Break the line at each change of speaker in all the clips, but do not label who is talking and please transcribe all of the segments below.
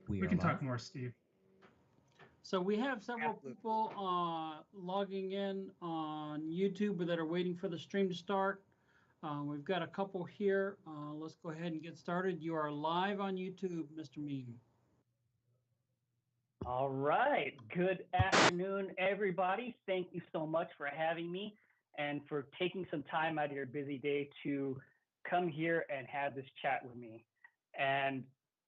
We
We
are
can talk
live.
more, Steve.
So we have several
Absolutely.
people logging in on YouTube that are waiting for the stream to start. We've got a couple here. Let's go ahead and get started. You are live on YouTube, Mr. Meme.
All right. Good afternoon, everybody. Thank you so much for having me and for taking some time out of your busy day to come here and have this chat with me. And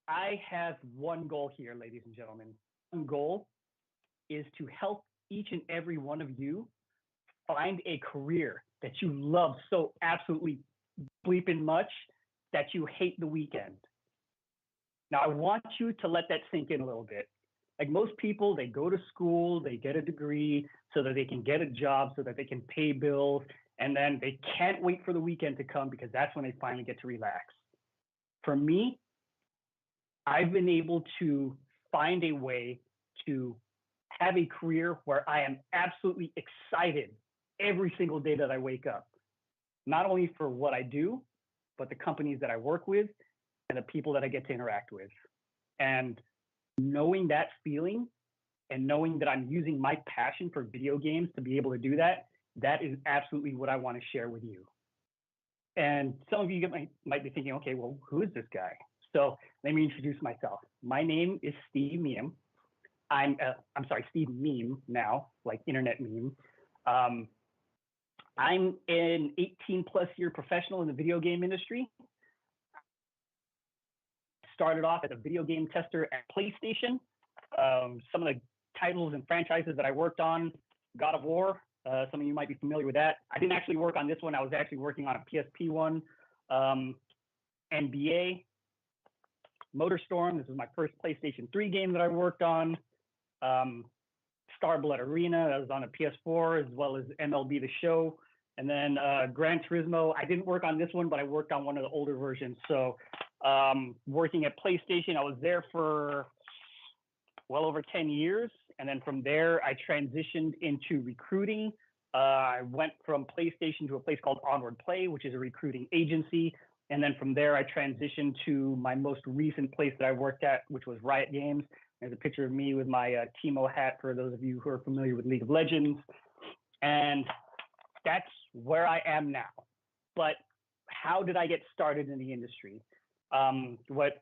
I have one goal here, ladies and gentlemen. One goal is to help each and every one of you find a career that you love so absolutely bleeping much that you hate the weekend. Now, I want you to let that sink in a little bit. Like most people, they go to school, they get a degree so that they can get a job, so that they can pay bills, and then they can't wait for the weekend to come because that's when they finally get to relax. For me, I've been able to find a way to have a career where I am absolutely excited every single day that I wake up, not only for what I do, but the companies that I work with and the people that I get to interact with. And knowing that feeling and knowing that I'm using my passion for video games to be able to do that, that is absolutely what I want to share with you. And some of you might be thinking, okay, well, who is this guy? So let me introduce myself. My name is Steve Meim. I'm sorry, Steve Meim now, like internet meme. I'm an 18+ year professional in the video game industry. Started off as a video game tester at PlayStation. Some of the titles and franchises that I worked on, God of War, some of you might be familiar with that. I didn't actually work on this one. I was actually working on a PSP one. NBA, Motorstorm, this is my first PlayStation 3 game that I worked on. Starblood Arena, that was on a PS4, as well as MLB The Show. And then Gran Turismo, I didn't work on this one, but I worked on one of the older versions. So working at PlayStation, I was there for well over 10 years. And then from there, I transitioned into recruiting. I went from PlayStation to a place called Onward, which is a recruiting agency. And then from there, I transitioned to my most recent place that I worked at, which was Riot Games. There's a picture of me with my Teemo hat for those of you who are familiar with League of Legends. And that's where I am now. But how did I get started in the industry? What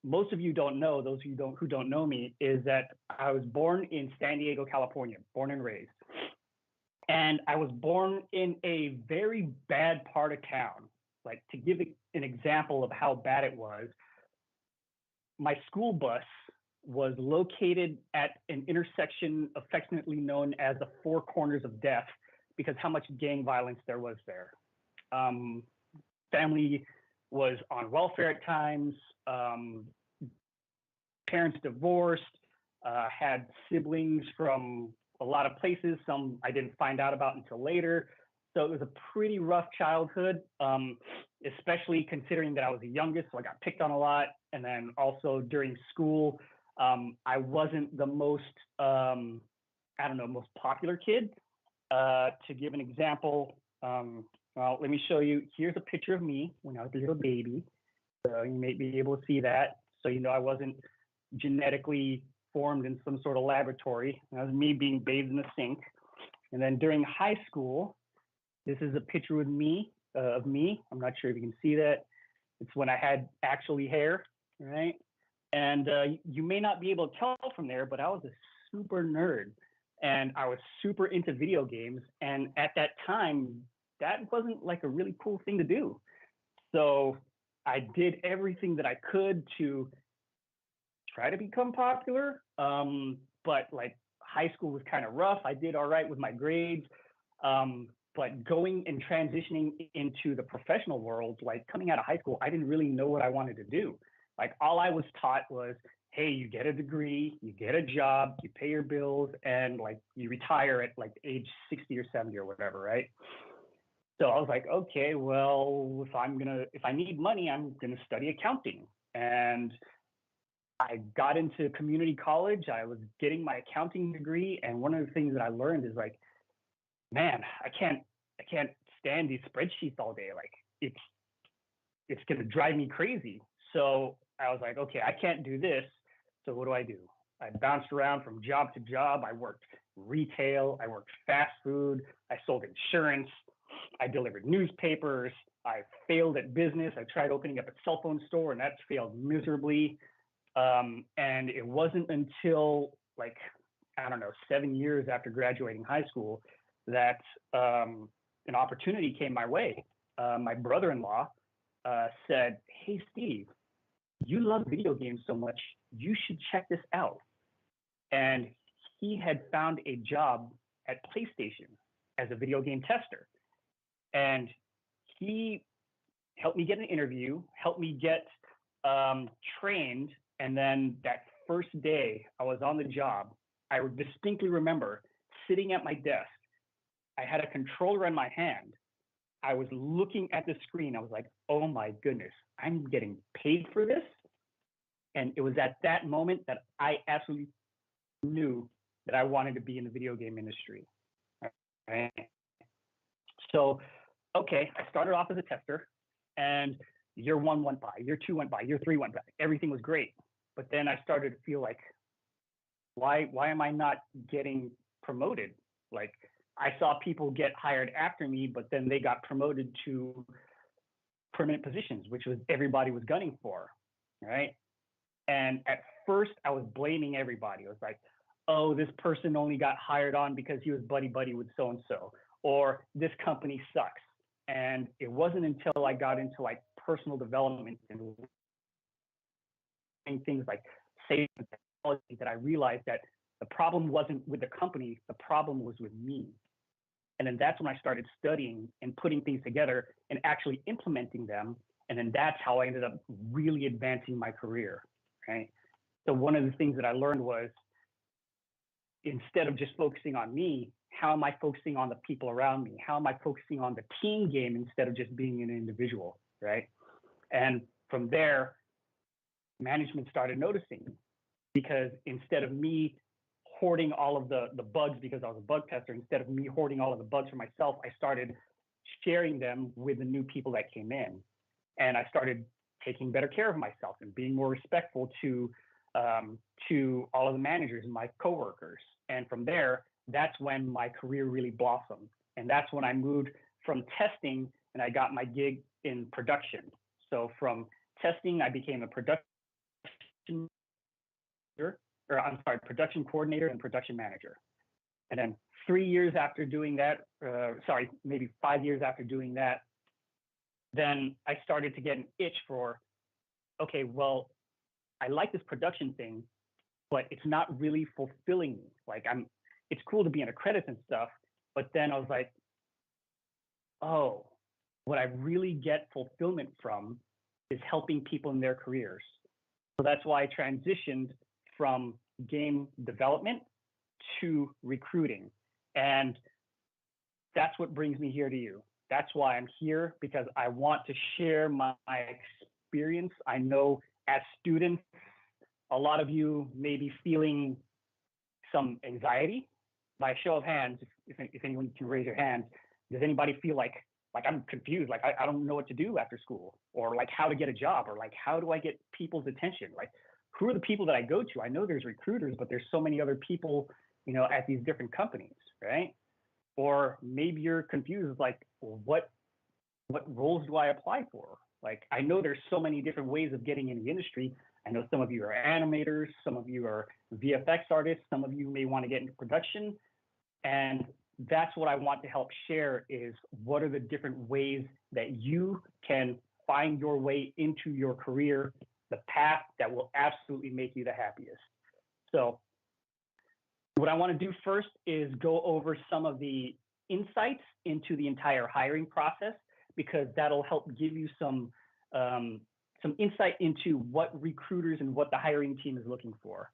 most of you don't know, those of you who don't know me, is that I was born in San Diego, California, born and raised. And I was born in a very bad part of town. Like, to give an example of how bad it was, my school bus was located at an intersection affectionately known as the Four Corners of Death because how much gang violence there was there. Family was on welfare at times, parents divorced, had siblings from a lot of places. Some I didn't find out about until later. So it was a pretty rough childhood, especially considering that I was the youngest, so I got picked on a lot. And then also during school, I wasn't the most, most popular kid. To give an example, well, let me show you. Here's a picture of me when I was a little baby. So you may be able to see that. So you know I wasn't genetically formed in some sort of laboratory. That was me being bathed in the sink. And then during high school, this is a picture with me, of me. I'm not sure if you can see that. It's when I had actually hair, right? And you may not be able to tell from there, but I was a super nerd. And I was super into video games. And at that time, that wasn't like a really cool thing to do. So I did everything that I could to try to become popular. But like high school was kind of rough. I did all right with my grades. But going and transitioning into the professional world, like coming out of high school, I didn't really know what I wanted to do. Like all I was taught was, hey, you get a degree, you get a job, you pay your bills, and like you retire at like age 60 or 70 or whatever, right? So I was like, okay, well, if I need money, I'm gonna study accounting. And I got into community college. I was getting my accounting degree, and one of the things that I learned is like, man, I can't stand these spreadsheets all day. Like it's gonna drive me crazy. So I was like, okay, I can't do this. So what do? I bounced around from job to job. I worked retail. I worked fast food. I sold insurance. I delivered newspapers. I failed at business. I tried opening up a cell phone store, and that's failed miserably. And it wasn't until like, I don't know, 7 years after graduating high school that an opportunity came my way. My brother-in-law said, "Hey, Steve, you love video games so much, you should check this out." And he had found a job at PlayStation as a video game tester. And he helped me get an interview, helped me get trained. And then that first day I was on the job, I distinctly remember sitting at my desk. I had a controller in my hand. I was looking at the screen. I was like, oh my goodness, I'm getting paid for this. And it was at that moment that I absolutely knew that I wanted to be in the video game industry. Right? So, okay, I started off as a tester, and year 1 went by, year 2 went by, year 3 went by. Everything was great. But then I started to feel like, why am I not getting promoted? Like, I saw people get hired after me, but then they got promoted to permanent positions, which was everybody was gunning for, right? And at first I was blaming everybody. I was like, oh, this person only got hired on because he was buddy with so-and-so, or this company sucks. And it wasn't until I got into like personal development and things like sales and technology that I realized that the problem wasn't with the company, the problem was with me. And then that's when I started studying and putting things together and actually implementing them. And then that's how I ended up really advancing my career, right? So one of the things that I learned was, instead of just focusing on me, how am I focusing on the people around me? How am I focusing on the team game instead of just being an individual, right? And from there, management started noticing, because instead of me hoarding all of the bugs, because I was a bug tester, instead of me hoarding all of the bugs for myself, I started sharing them with the new people that came in. And I started taking better care of myself and being more respectful to all of the managers and my coworkers. And from there, that's when my career really blossomed. And that's when I moved from testing and I got my gig in production. So from testing, I became a production coordinator and production manager. And then 3 years after doing that, maybe 5 years after doing that, then I started to get an itch for, okay, well, I like this production thing, but it's not really fulfilling me. Like, it's cool to be in the credits and stuff, but then I was like, oh, what I really get fulfillment from is helping people in their careers. So that's why I transitioned from game development to recruiting. And that's what brings me here to you. That's why I'm here, because I want to share my experience. I know as students, a lot of you may be feeling some anxiety. By show of hands, if anyone can raise your hand, does anybody feel like I'm confused, like I don't know what to do after school, or like how to get a job, or like how do I get people's attention? Like, who are the people that I go to? I know there's recruiters, but there's so many other people, at these different companies, right? Or maybe you're confused, like, well, what roles do I apply for? Like, I know there's so many different ways of getting in the industry. I know some of you are animators, some of you are VFX artists, some of you may want to get into production. And that's what I want to help share, is what are the different ways that you can find your way into your career, the path that will absolutely make you the happiest. So what I want to do first is go over some of the insights into the entire hiring process, because that'll help give you some insight into what recruiters and what the hiring team is looking for.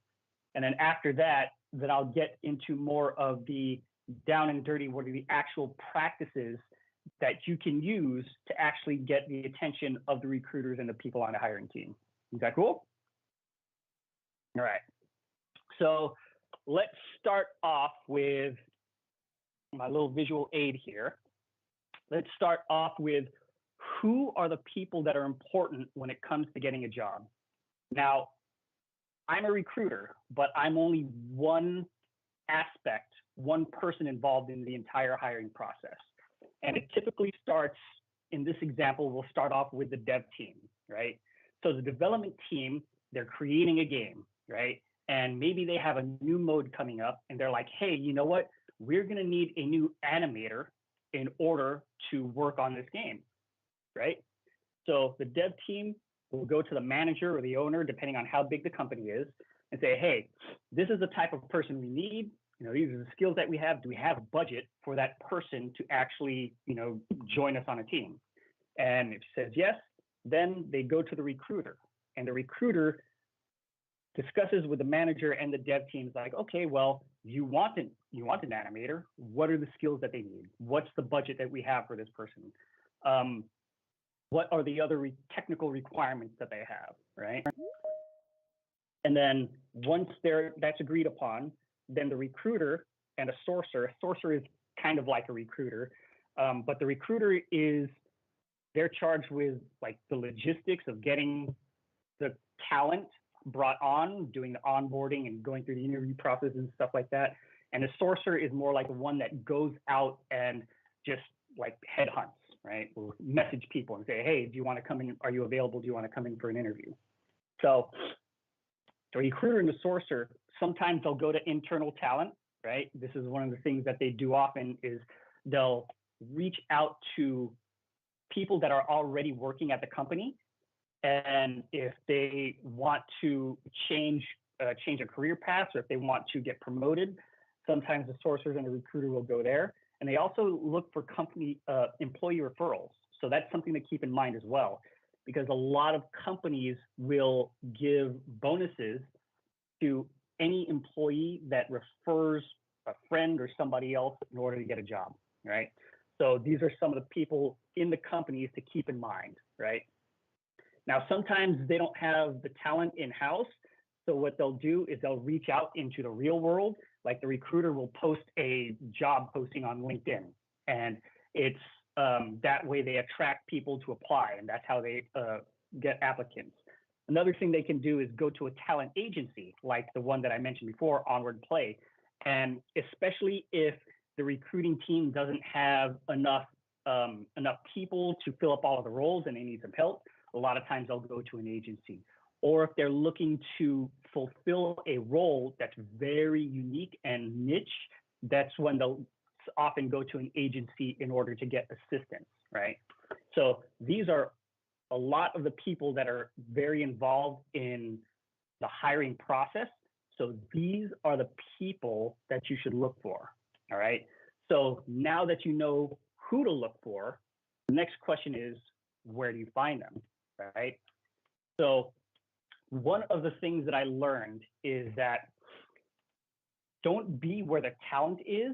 And then after that, then I'll get into more of the down and dirty, what are the actual practices that you can use to actually get the attention of the recruiters and the people on the hiring team. Is that cool? All right. So let's start off with my little visual aid here. Let's start off with, who are the people that are important when it comes to getting a job? Now, I'm a recruiter, but I'm only one aspect, one person involved in the entire hiring process. And it typically starts, in this example, we'll start off with the dev team, right? So the development team, they're creating a game, right? And maybe they have a new mode coming up and they're like, hey, you know what? We're gonna need a new animator in order to work on this game, right? So the dev team will go to the manager or the owner, depending on how big the company is, and say, hey, this is the type of person we need. You know, these are the skills that we have. Do we have a budget for that person to actually, you know, join us on a team? And if it says yes, then they go to the recruiter, and the recruiter discusses with the manager and the dev teams like, okay, well, you want an animator. What are the skills that they need? What's the budget that we have for this person? What are the other technical requirements that they have, right? And then once that's agreed upon, then the recruiter and a sourcer is kind of like a recruiter, but the recruiter they're charged with like the logistics of getting the talent brought on, doing the onboarding and going through the interview process and stuff like that. And the sourcer is more like the one that goes out and just like headhunts, right? We'll message people and say, hey, do you want to come in? Are you available? Do you want to come in for an interview? So the recruiter and the sourcer, sometimes they'll go to internal talent, right? This is one of the things that they do often is they'll reach out to people that are already working at the company. And if they want to change a career path, or if they want to get promoted, sometimes the sourcers and the recruiter will go there. And they also look for company employee referrals. So that's something to keep in mind as well, because a lot of companies will give bonuses to any employee that refers a friend or somebody else in order to get a job, right? So these are some of the people in the companies to keep in mind, right? Now, sometimes they don't have the talent in-house. So what they'll do is they'll reach out into the real world. Like the recruiter will post a job posting on LinkedIn, and it's that way they attract people to apply, and that's how they get applicants. Another thing they can do is go to a talent agency, like the one that I mentioned before, Onward Play. And especially if the recruiting team doesn't have enough people to fill up all of the roles and they need some help, a lot of times they'll go to an agency. Or if they're looking to fulfill a role that's very unique and niche, that's when they'll often go to an agency in order to get assistance, right? So these are a lot of the people that are very involved in the hiring process. So these are the people that you should look for, all right? So now that you know who to look for, the next question is, where do you find them, right? So one of the things that I learned is that don't be where the talent is,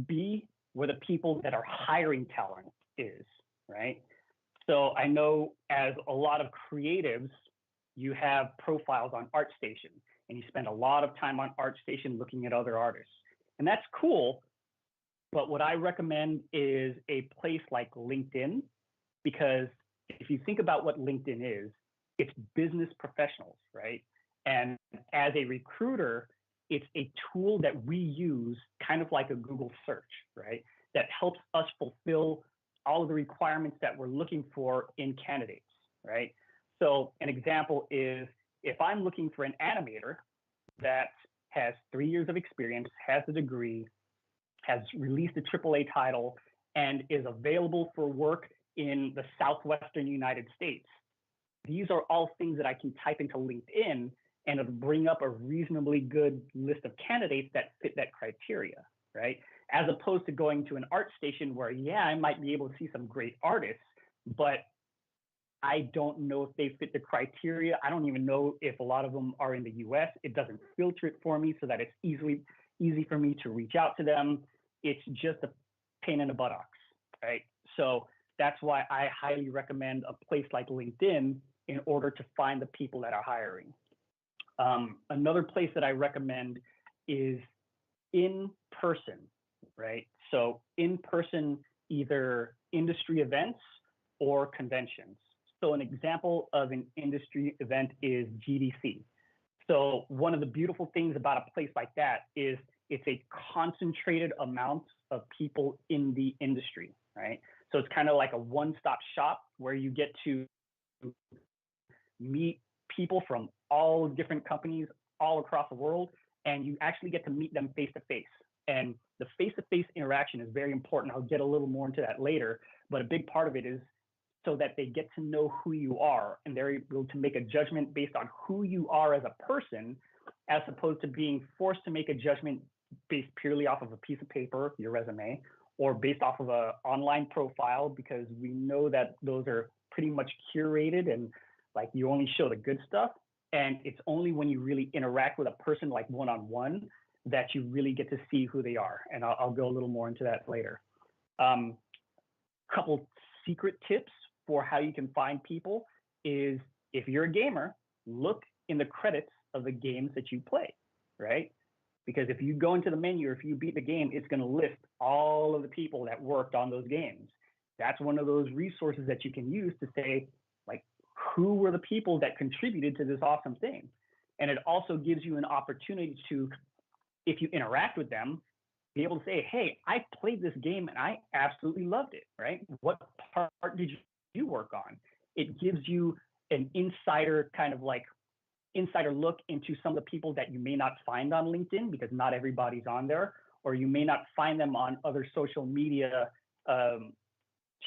be where the people that are hiring talent is, right? So I know as a lot of creatives, you have profiles on ArtStation and you spend a lot of time on ArtStation looking at other artists. And that's cool, but what I recommend is a place like LinkedIn, because if you think about what LinkedIn is, it's business professionals, right? And as a recruiter, it's a tool that we use kind of like a Google search, right? That helps us fulfill all of the requirements that we're looking for in candidates, right? So an example is if I'm looking for an animator that has 3 years of experience, has a degree, has released a AAA title, and is available for work in the Southwestern United States, these are all things that I can type into LinkedIn and it'll bring up a reasonably good list of candidates that fit that criteria, right? As opposed to going to an ArtStation where, yeah, I might be able to see some great artists, but I don't know if they fit the criteria. I don't even know if a lot of them are in the US. It doesn't filter it for me so that it's easy for me to reach out to them. It's just a pain in the buttocks, right? So that's why I highly recommend a place like LinkedIn in order to find the people that are hiring. Another place that I recommend is in person, right? So in person, either industry events or conventions. So an example of an industry event is GDC. So one of the beautiful things about a place like that is it's a concentrated amount of people in the industry, right? So it's kind of like a one-stop shop where you get to meet people from all different companies all across the world, and you actually get to meet them face to face. And the face-to-face interaction is very important. I'll get a little more into that later, but a big part of it is so that they get to know who you are and they're able to make a judgment based on who you are as a person, as opposed to being forced to make a judgment based purely off of a piece of paper, your resume, or based off of an online profile, because we know that those are pretty much curated and like you only show the good stuff. And it's only when you really interact with a person like one-on-one that you really get to see who they are. And I'll go a little more into that later. Couple secret tips for how you can find people is if you're a gamer, look in the credits of the games that you play, right? Because if you go into the menu or if you beat the game, it's going to list all of the people that worked on those games. That's one of those resources that you can use to say, like, who were the people that contributed to this awesome thing? And it also gives you an opportunity to, if you interact with them, be able to say, hey, I played this game and I absolutely loved it, right? What part did you work on? It gives you an insider kind of like insider look into some of the people that you may not find on LinkedIn because not everybody's on there, or you may not find them on other social media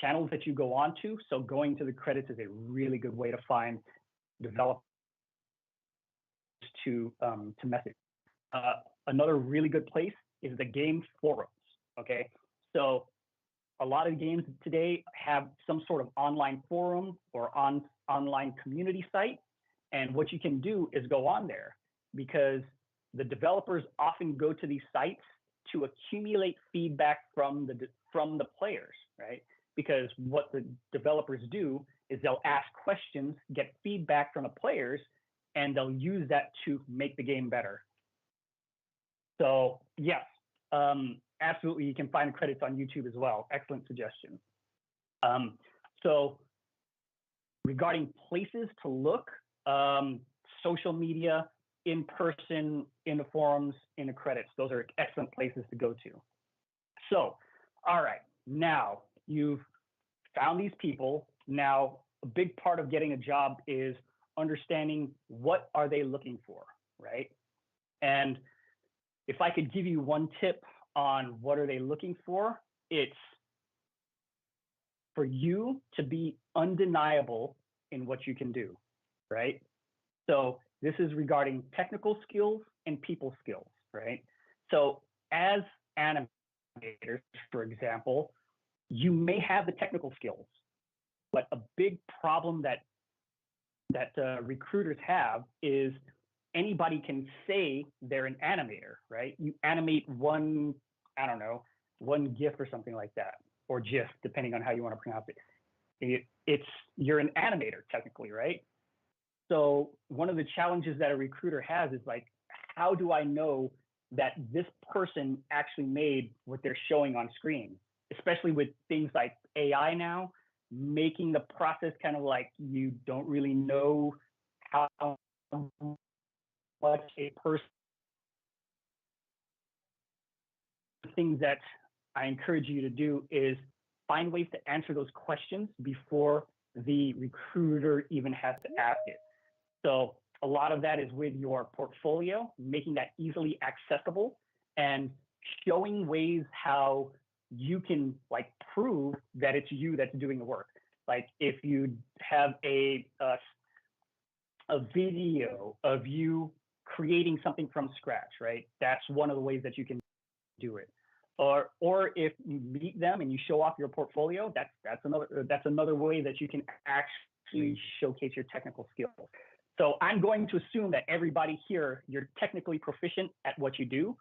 channels that you go on to. So going to the credits is a really good way to find developers to message. Another really good place is the game forums, okay? So a lot of games today have some sort of online forum or online community site. And what you can do is go on there because the developers often go to these sites to accumulate feedback from the players, right? Because what the developers do is they'll ask questions, get feedback from the players, and they'll use that to make the game better. So yes, absolutely, you can find credits on YouTube as well. Excellent suggestion. So regarding places to look, social media, in person, in the forums, in the credits, those are excellent places to go to. So, all right, now you've found these people. Now, a big part of getting a job is understanding what are they looking for, right? And if I could give you one tip on what are they looking for, it's for you to be undeniable in what you can do, right? So this is regarding technical skills and people skills, right? So as animators, for example, you may have the technical skills, but a big problem that recruiters have is anybody can say they're an animator, right? You animate one, I don't know, one GIF or something like that, or GIF, depending on how you want to pronounce it. You're an animator technically, right? So one of the challenges that a recruiter has is like, how do I know that this person actually made what they're showing on screen? Especially with things like AI now, making the process kind of like you don't really know how much a person. Things that I encourage you to do is find ways to answer those questions before the recruiter even has to ask it. So a lot of that is with your portfolio, making that easily accessible and showing ways how you can like prove that it's you that's doing the work. Like if you have a video of you creating something from scratch, right? That's one of the ways that you can do it. Or if you meet them and you show off your portfolio, that's another way that you can actually showcase your technical skills. So I'm going to assume that everybody here, you're technically proficient at what you do.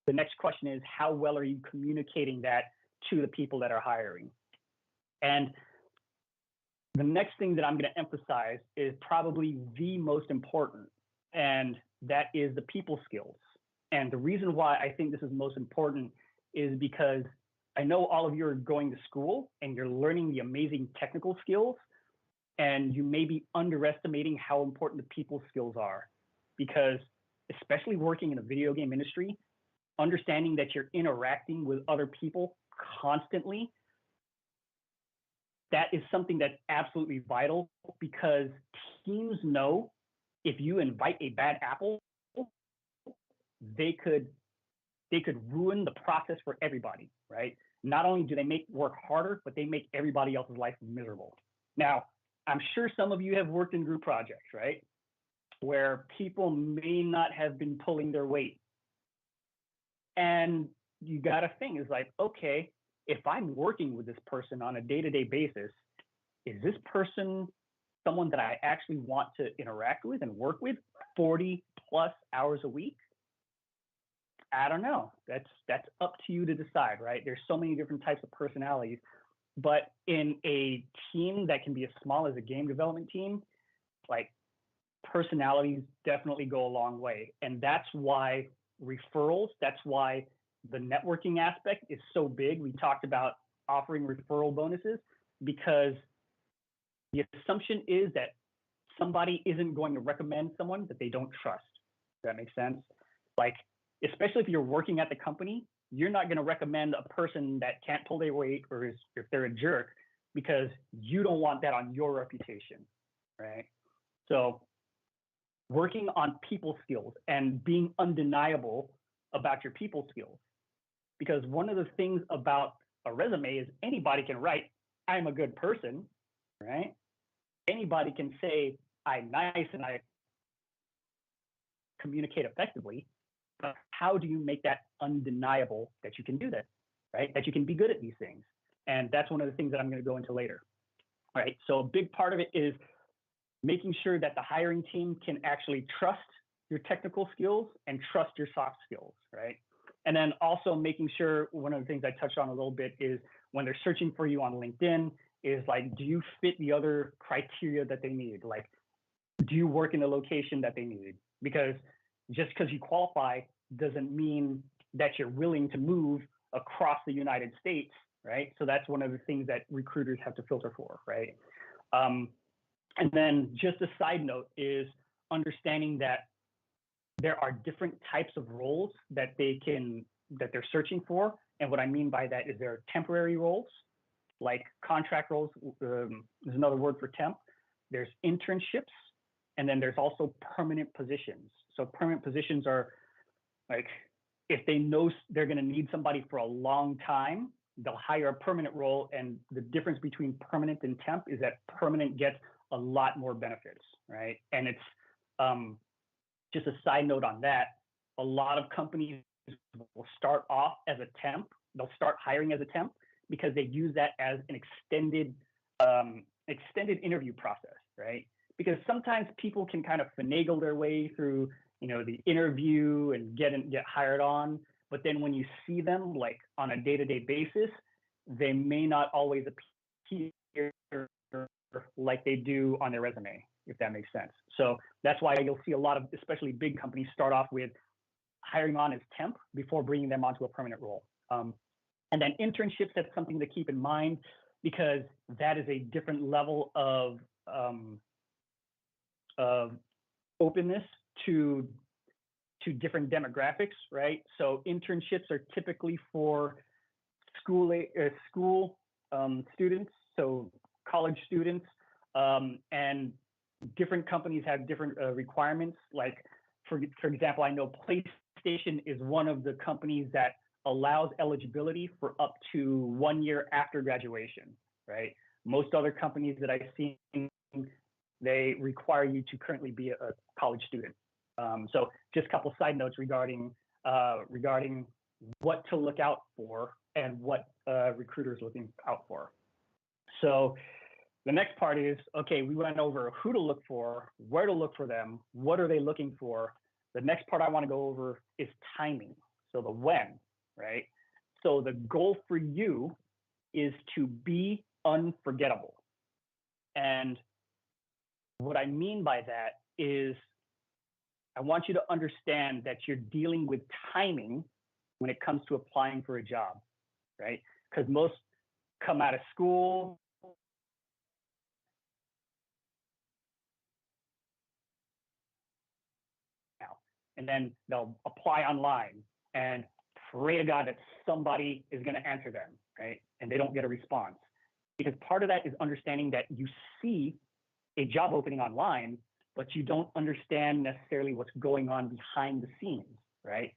The next question is, how well are you communicating that to the people that are hiring? And the next thing that I'm going to emphasize is probably the most important, and that is the people skills. And the reason why I think this is most important is because I know all of you are going to school and you're learning the amazing technical skills, and you may be underestimating how important the people skills are. because especially working in the video game industry, understanding that you're interacting with other people constantly, that is something that's absolutely vital, because teams know if you invite a bad apple, they could ruin the process for everybody, right? Not only do they make work harder, but they make everybody else's life miserable. Now, I'm sure some of you have worked in group projects, right? Where people may not have been pulling their weight. And you got to think, is like, okay, if I'm working with this person on a day-to-day basis, is this person someone that I actually want to interact with and work with 40 plus hours a week? I don't know. That's up to you to decide, right? There's so many different types of personalities, but in a team that can be as small as a game development team, like, personalities definitely go a long way. And that's why referrals, that's why the networking aspect is so big. We talked about offering referral bonuses, because the assumption is that somebody isn't going to recommend someone that they don't trust. Does that make sense? Like, especially if you're working at the company, you're not going to recommend a person that can't pull their weight, or if they're a jerk, because you don't want that on your reputation, right? So working on people skills and being undeniable about your people skills, because one of the things about a resume is anybody can write, I'm a good person, right? Anybody can say, I'm nice and I communicate effectively. But how do you make that undeniable that you can do that, right? That you can be good at these things. And that's one of the things that I'm going to go into later. All right. So a big part of it is making sure that the hiring team can actually trust your technical skills and trust your soft skills, right? And then also making sure, one of the things I touched on a little bit is when they're searching for you on LinkedIn, is like, do you fit the other criteria that they need? Like, do you work in the location that they need? Because just because you qualify doesn't mean that you're willing to move across the United States, right? So that's one of the things that recruiters have to filter for, right? And then just a side note is understanding that there are different types of roles that they're searching for. And what I mean by that is there are temporary roles, like contract roles, is another word for temp. There's internships, and then there's also permanent positions. So permanent positions are like, if they know they're going to need somebody for a long time, they'll hire a permanent role. And the difference between permanent and temp is that permanent gets a lot more benefits, right? And it's just a side note on that. A lot of companies will start off as a temp. They'll start hiring as a temp because they use that as an extended interview process, right? Because sometimes people can kind of finagle their way through, the interview and get hired on. But then when you see them like on a day-to-day basis, they may not always appear like they do on their resume, if that makes sense. So that's why you'll see a lot of, especially big companies, start off with hiring on as temp before bringing them onto a permanent role. And then internships, that's something to keep in mind, because that is a different level of openness to different demographics, right? So internships are typically for school students, so college students, and different companies have different requirements. Like, for example, I know PlayStation is one of the companies that allows eligibility for up to 1 year after graduation, right? Most other companies that I've seen, they require you to currently be a college student. So just a couple side notes regarding what to look out for and what recruiters looking out for. So the next part is, okay, we went over who to look for, where to look for them, what are they looking for. The next part I want to go over is timing. So the when, right? So the goal for you is to be unforgettable. And what I mean by that is I want you to understand that you're dealing with timing when it comes to applying for a job, right? Because most come out of school, and then they'll apply online and pray to God that somebody is going to answer them, right? And they don't get a response. Because part of that is understanding that you see a job opening online, but you don't understand necessarily what's going on behind the scenes, right?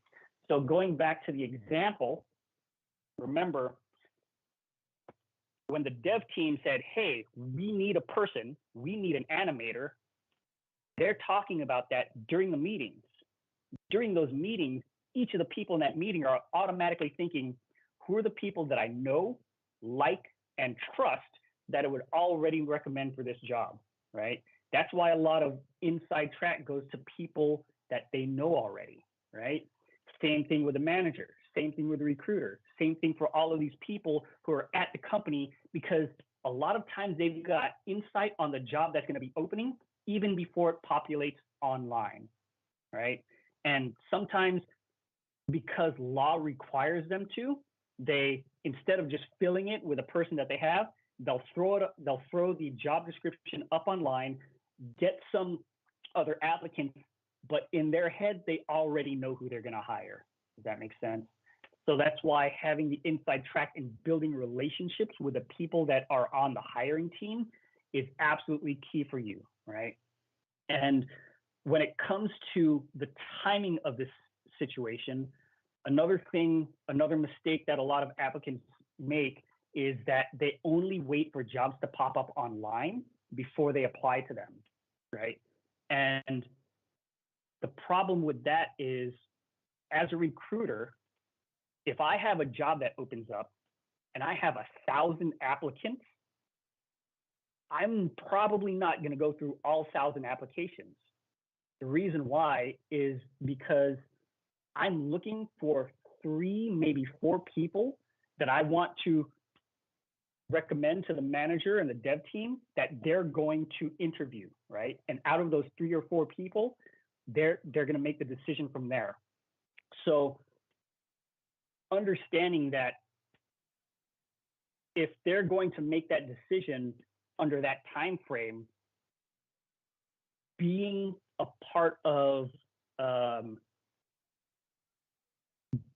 So going back to the example, remember when the dev team said, hey, we need a person, we need an animator, they're talking about that during the meetings. During those meetings, each of the people in that meeting are automatically thinking, who are the people that I know, like, and trust that it would already recommend for this job, right? That's why a lot of inside track goes to people that they know already, right? Same thing with the manager, same thing with the recruiter, same thing for all of these people who are at the company, because a lot of times they've got insight on the job that's going to be opening even before it populates online, right? And sometimes because law requires them to, they, instead of just filling it with a person that they have, they'll throw the job description up online, get some other applicants, but in their head, they already know who they're going to hire. Does that make sense? So that's why having the inside track and building relationships with the people that are on the hiring team is absolutely key for you, right? And when it comes to the timing of this situation, another mistake that a lot of applicants make is that they only wait for jobs to pop up online before they apply to them, right? And the problem with that is, as a recruiter, if I have a job that opens up and I have 1,000 applicants, I'm probably not going to go through all 1,000 applications. The reason why is because I'm looking for 3, maybe 4 people that I want to recommend to the manager and the dev team that they're going to interview, right? And out of those 3 or 4 people, they're going to make the decision from there. So understanding that if they're going to make that decision under that time frame, being a part of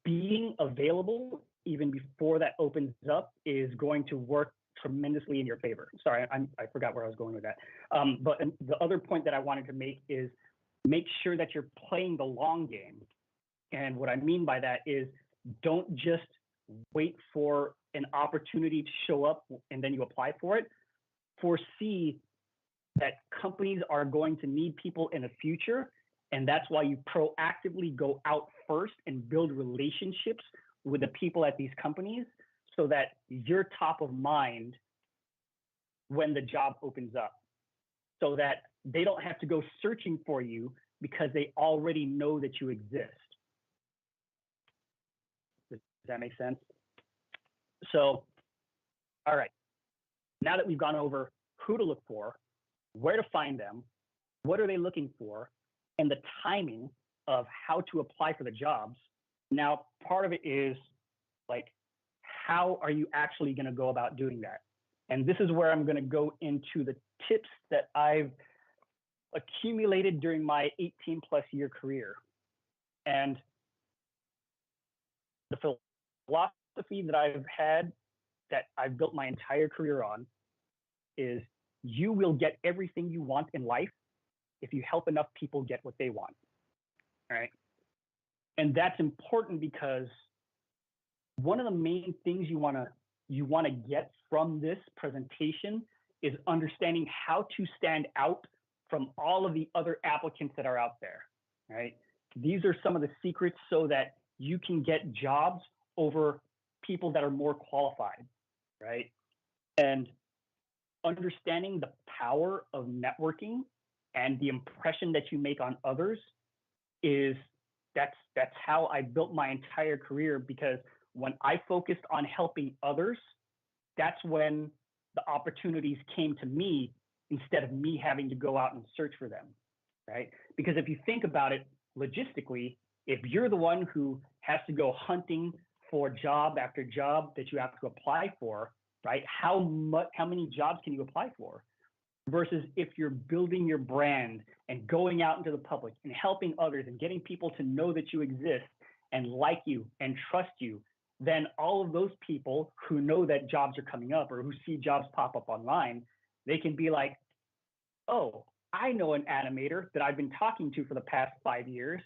being available even before that opens up is going to work tremendously in your favor. Sorry, I forgot where I was going with that. But the other point that I wanted to make is make sure that you're playing the long game. And what I mean by that is don't just wait for an opportunity to show up and then you apply for it. Foresee that companies are going to need people in the future. And that's why you proactively go out first and build relationships with the people at these companies so that you're top of mind when the job opens up, so that they don't have to go searching for you because they already know that you exist. Does that make sense? So, all right, now that we've gone over who to look for, where to find them, what are they looking for, and the timing of how to apply for the jobs, now part of it is like, how are you actually going to go about doing that? And this is where I'm going to go into the tips that I've accumulated during my 18+ year career. And the philosophy that I've had, that I've built my entire career on, is you will get everything you want in life if you help enough people get what they want. All right. And that's important because one of the main things you want to get from this presentation is understanding how to stand out from all of the other applicants that are out there, right? These are some of the secrets so that you can get jobs over people that are more qualified, right? And understanding the power of networking and the impression that you make on others that's how I built my entire career, because when I focused on helping others, that's when the opportunities came to me instead of me having to go out and search for them, right? Because if you think about it logistically, if you're the one who has to go hunting for job after job that you have to apply for, right? How many jobs can you apply for? versus if you're building your brand and going out into the public and helping others and getting people to know that you exist and like you and trust you, then all of those people who know that jobs are coming up or who see jobs pop up online, they can be like, oh, I know an animator that I've been talking to for the past 5 years.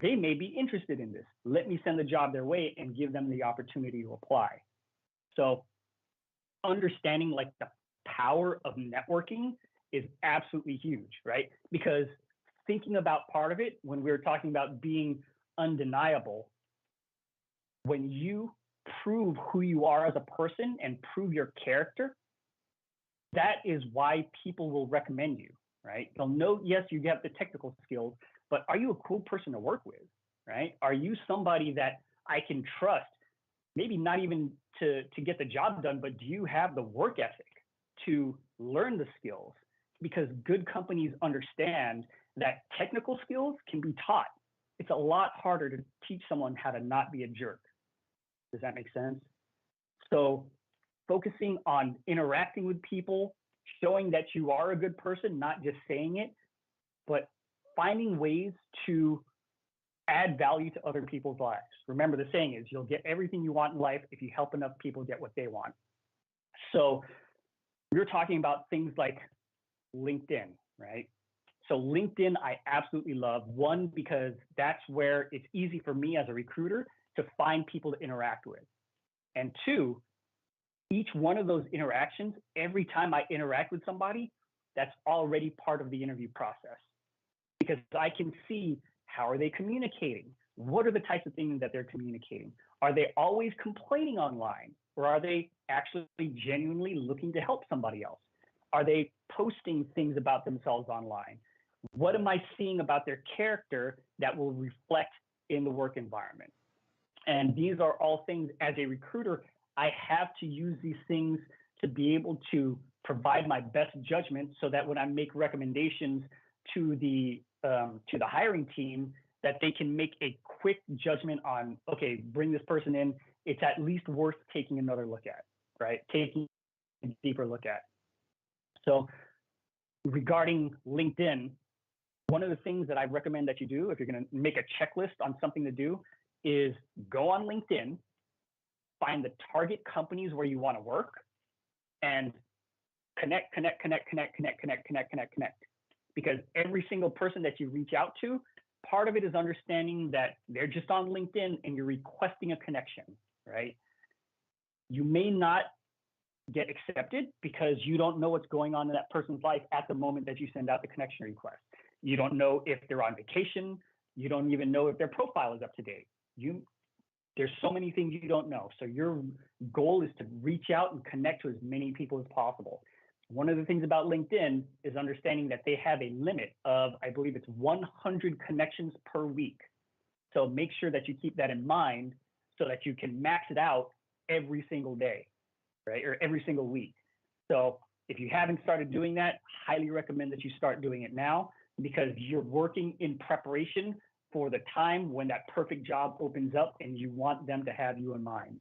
They may be interested in this. Let me send the job their way and give them the opportunity to apply. So understanding like the power of networking is absolutely huge, right? Because thinking about part of it, when we were talking about being undeniable, when you prove who you are as a person and prove your character, that is why people will recommend you, right? They'll know, yes, you have the technical skills, but are you a cool person to work with, right? Are you somebody that I can trust, maybe not even to get the job done, but do you have the work ethic to learn the skills? Because good companies understand that technical skills can be taught. It's a lot harder to teach someone how to not be a jerk. Does that make sense? So focusing on interacting with people, showing that you are a good person, not just saying it, but finding ways to add value to other people's lives. Remember, the saying is, you'll get everything you want in life if you help enough people get what they want. So we were talking about things like LinkedIn, right? So LinkedIn, I absolutely love. One, because that's where it's easy for me as a recruiter to find people to interact with. And two, each one of those interactions, every time I interact with somebody, that's already part of the interview process. Because I can see, how are they communicating? What are the types of things that they're communicating? Are they always complaining online? Or are they actually genuinely looking to help somebody else? Are they posting things about themselves online? What am I seeing about their character that will reflect in the work environment? And these are all things, as a recruiter, I have to use these things to be able to provide my best judgment so that when I make recommendations to the hiring team, that they can make a quick judgment on, okay, bring this person in. It's at least worth taking another look at, right? Taking a deeper look at. So regarding LinkedIn, one of the things that I recommend that you do, if you're going to make a checklist on something to do, is go on LinkedIn, find the target companies where you want to work, and connect. Because every single person that you reach out to, part of it is understanding that they're just on LinkedIn and you're requesting a connection, right? You may not get accepted because you don't know what's going on in that person's life at the moment that you send out the connection request. You don't know if they're on vacation. You don't even know if their profile is up to date. There's so many things you don't know. So your goal is to reach out and connect to as many people as possible. One of the things about LinkedIn is understanding that they have a limit of, I believe it's 100 connections per week. So make sure that you keep that in mind so that you can max it out every single day, right? Or every single week. So if you haven't started doing that, highly recommend that you start doing it now, because you're working in preparation for the time when that perfect job opens up and you want them to have you in mind.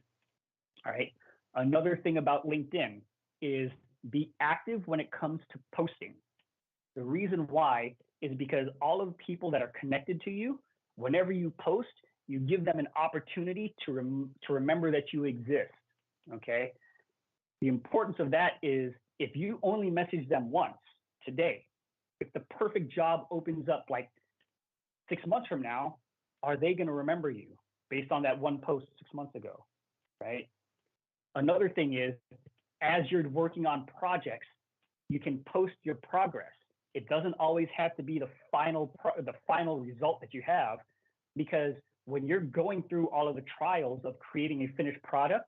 All right. Another thing about LinkedIn is be active when it comes to posting. The reason why is because all of the people that are connected to you, whenever you post, you give them an opportunity to remember that you exist, okay? The importance of that is, if you only message them once today, if the perfect job opens up like 6 months from now, are they going to remember you based on that one post 6 months ago, right? Another thing is, as you're working on projects, you can post your progress. It doesn't always have to be the final result that you have, because when you're going through all of the trials of creating a finished product,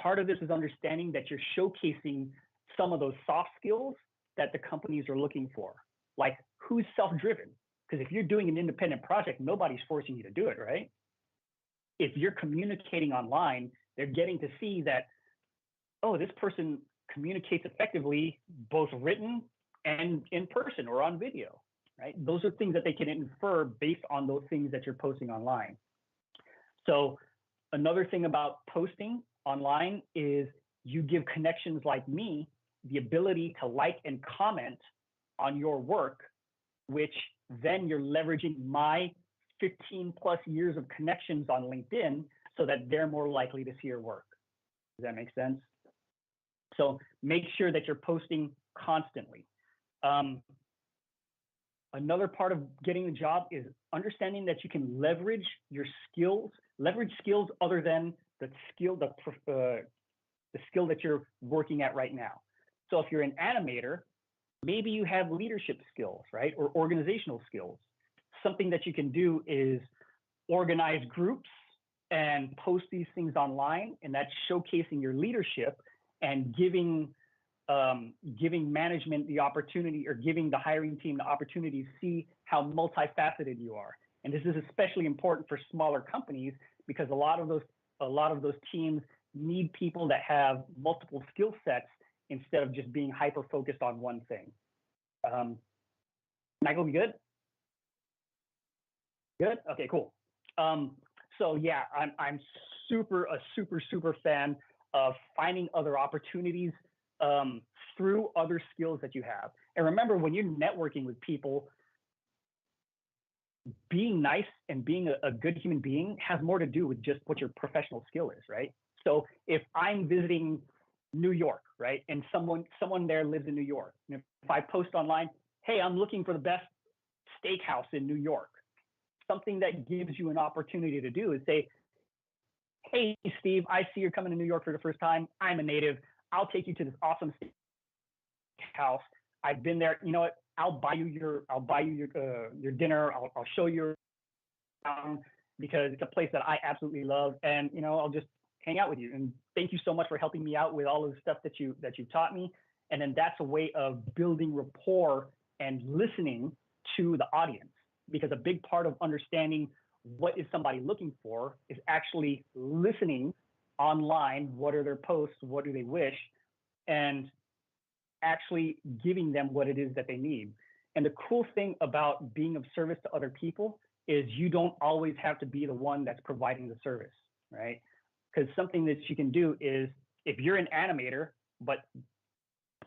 part of this is understanding that you're showcasing some of those soft skills that the companies are looking for. Like, who's self-driven? Because if you're doing an independent project, nobody's forcing you to do it, right? If you're communicating online, they're getting to see that, oh, this person communicates effectively, both written and in person or on video, right? Those are things that they can infer based on those things that you're posting online. So another thing about posting online is you give connections like me the ability to like and comment on your work, which then you're leveraging my 15 plus years of connections on LinkedIn so that they're more likely to see your work. Does that make sense? So make sure that you're posting constantly. Another part of getting the job is understanding that you can leverage your skills, leverage skills other than the skill that you're working at right now. So if you're an animator, maybe you have leadership skills, right? Or organizational skills. Something that you can do is organize groups and post these things online, and that's showcasing your leadership and giving management the opportunity, or giving the hiring team the opportunity to see how multifaceted you are. And this is especially important for smaller companies because a lot of those teams need people that have multiple skill sets instead of just being hyper focused on one thing. Michael, we good? Good. Okay, cool. So yeah, I'm a super fan of finding other opportunities through other skills that you have. And remember, when you're networking with people, being nice and being a good human being has more to do with just what your professional skill is, right? So if I'm visiting New York, right, and someone there lives in New York, and if I post online, hey, I'm looking for the best steakhouse in New York, something that gives you an opportunity to do is say, hey, Steve, I see you're coming to New York for the first time. I'm a native. I'll take you to this awesome steakhouse. I've been there. You know what? I'll buy you your dinner. I'll show you around because it's a place that I absolutely love, and I'll just hang out with you. And thank you so much for helping me out with all of the stuff that you taught me. And then that's a way of building rapport and listening to the audience, because a big part of understanding what is somebody looking for is actually listening online. What are their posts? What do they wish? And actually giving them what it is that they need. And the cool thing about being of service to other people is you don't always have to be the one that's providing the service, right? Because something that you can do is, if you're an animator, but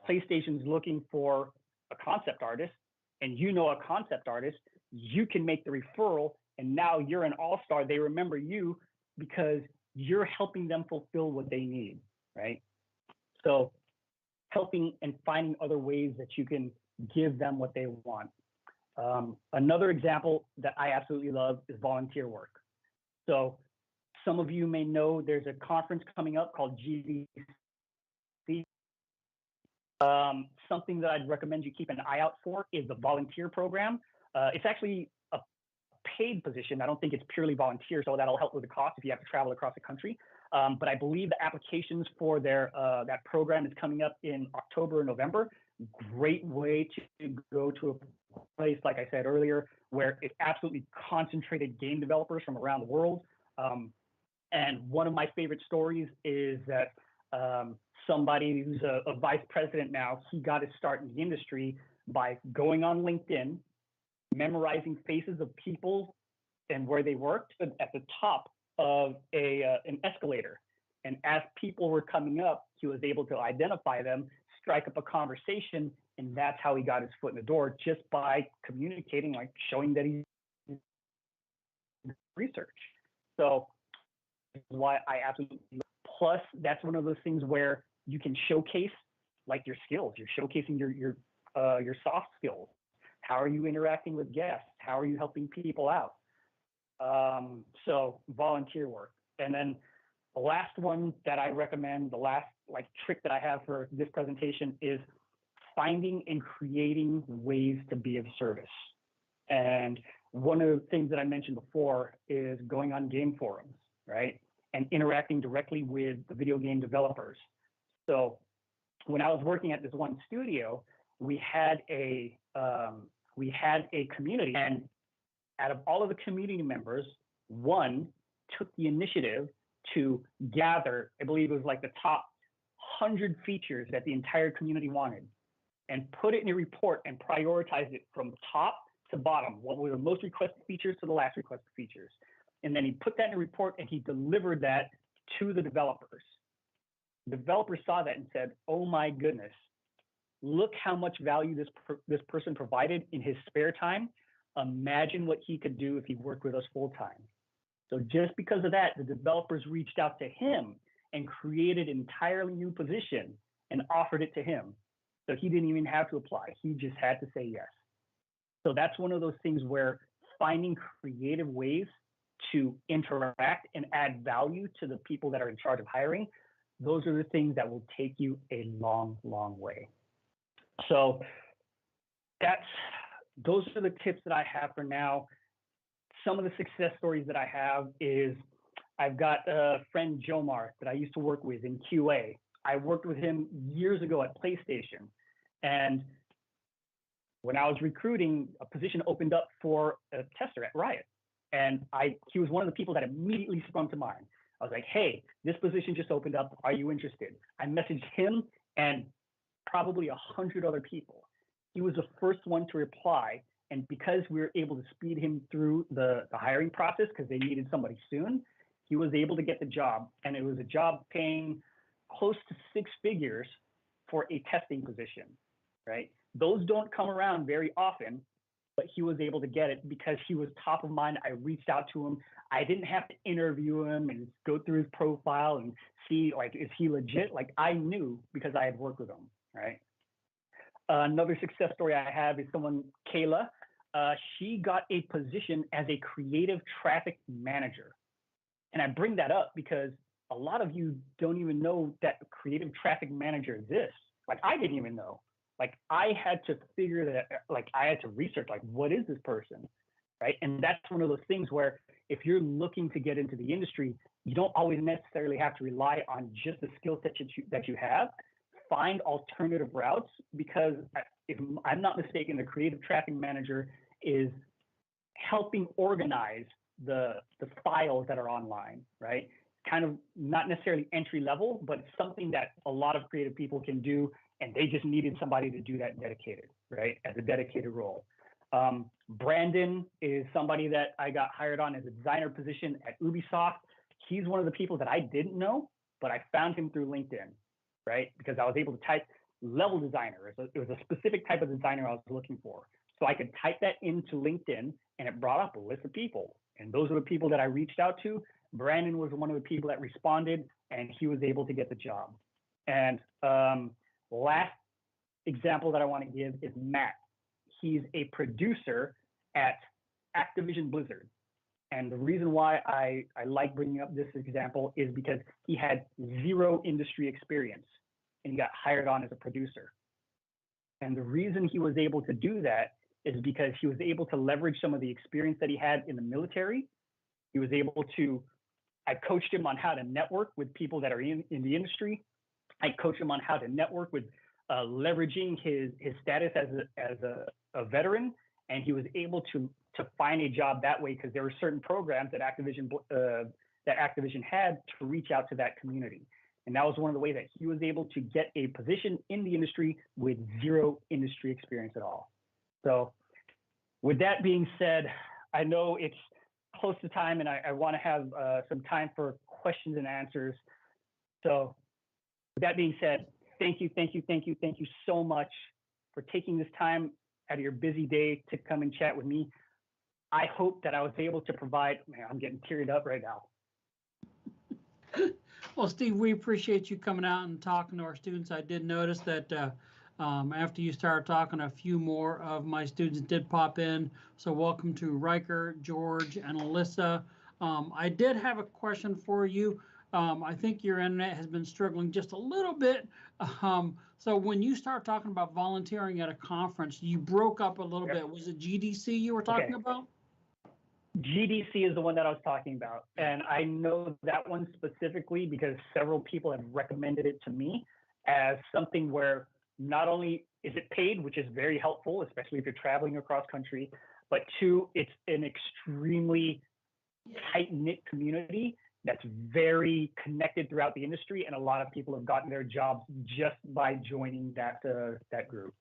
PlayStation's looking for a concept artist, and you know a concept artist, you can make the referral, and now you're an all-star. They remember you because you're helping them fulfill what they need, right? So helping and finding other ways that you can give them what they want. Another example that I absolutely love is volunteer work. So some of you may know there's a conference coming up called GDC. Something that I'd recommend you keep an eye out for is the volunteer program. It's actually a paid position. I don't think it's purely volunteer, so that'll help with the cost if you have to travel across the country. But I believe the applications for that program is coming up in October or November. Great way to go to a place, like I said earlier, where it's absolutely concentrated game developers from around the world. And one of my favorite stories is that somebody who's a vice president now, he got his start in the industry by going on LinkedIn, memorizing faces of people and where they worked at the top of an escalator. And as people were coming up, he was able to identify them, strike up a conversation, and that's how he got his foot in the door, just by communicating, like showing that he research. So that's why I absolutely love. Plus, that's one of those things where you can showcase like your skills. You're showcasing your soft skills. How are you interacting with guests? How are you helping people out? So volunteer work. And then the last one that I recommend, the last trick that I have for this presentation, is finding and creating ways to be of service. And one of the things that I mentioned before is going on game forums, right? And interacting directly with the video game developers. So when I was working at this one studio, we had a community, and out of all of the community members, one took the initiative to gather, I believe it was like the top 100 features that the entire community wanted, and put it in a report and prioritize it from top to bottom. What were the most requested features to the last requested features? And then he put that in a report and he delivered that to the developers. The developers saw that and said, oh my goodness, look how much value this person provided in his spare time. Imagine what he could do if he worked with us full time. So just because of that, the developers reached out to him and created an entirely new position and offered it to him. So he didn't even have to apply. He just had to say yes. So that's one of those things where finding creative ways to interact and add value to the people that are in charge of hiring, those are the things that will take you a long, long way. So those are the tips that I have for now. Some of the success stories that I have is I've got a friend, Jomar, that I used to work with in QA. I worked with him years ago at PlayStation. And when I was recruiting, a position opened up for a tester at Riot. And he was one of the people that immediately sprung to mind. I was like, hey, this position just opened up. Are you interested? I messaged him and probably 100 other people. He was the first one to reply. And because we were able to speed him through the hiring process, because they needed somebody soon, he was able to get the job. And it was a job paying close to 6 figures for a testing position, right? Those don't come around very often, but he was able to get it because he was top of mind. I reached out to him. I didn't have to interview him and go through his profile and see, like, is he legit? Like, I knew because I had worked with him, right? Another success story I have is someone, Kayla. She got a position as a creative traffic manager. And I bring that up because a lot of you don't even know that a creative traffic manager exists. Like, I didn't even know. Like, I had to figure that, like, I had to research, like, what is this person, right? And that's one of those things where if you're looking to get into the industry, you don't always necessarily have to rely on just the skill set that you have. Find alternative routes, because if I'm not mistaken, the creative traffic manager is helping organize the files that are online, right? Kind of not necessarily entry level, but it's something that a lot of creative people can do, and they just needed somebody to do that dedicated, right? As a dedicated role. Brandon is somebody that I got hired on as a designer position at Ubisoft. He's one of the people that I didn't know, but I found him through LinkedIn, right? Because I was able to type level designer. It was a specific type of designer I was looking for. So I could type that into LinkedIn and it brought up a list of people. And those are the people that I reached out to. Brandon was one of the people that responded, and he was able to get the job. And last example that I want to give is Matt. He's a producer at Activision Blizzard. And the reason why I like bringing up this example is because he had 0 industry experience and he got hired on as a producer. And the reason he was able to do that is because he was able to leverage some of the experience that he had in the military. He was able to, I coached him on how to network with people that are in the industry. I coached him on how to network with leveraging his status as a veteran, and he was able to find a job that way because there were certain programs that Activision had to reach out to that community. And that was one of the ways that he was able to get a position in the industry with 0 industry experience at all. So with that being said, I know it's close to time and I want to have some time for questions and answers. So with that being said, thank you so much for taking this time out of your busy day to come and chat with me. I hope that I was able to provide, man, I'm getting teared up right now.
Well, Steve, we appreciate you coming out and talking to our students. I did notice that after you started talking, a few more of my students did pop in. So welcome to Riker, George, and Alyssa. I did have a question for you. I think your internet has been struggling just a little bit. So when you start talking about volunteering at a conference, you broke up a little bit. Was it GDC you were talking about?
GDC is the one that I was talking about. And I know that one specifically because several people have recommended it to me as something where not only is it paid, which is very helpful, especially if you're traveling across country, but 2, it's an extremely tight-knit community that's very connected throughout the industry, and a lot of people have gotten their jobs just by joining that group.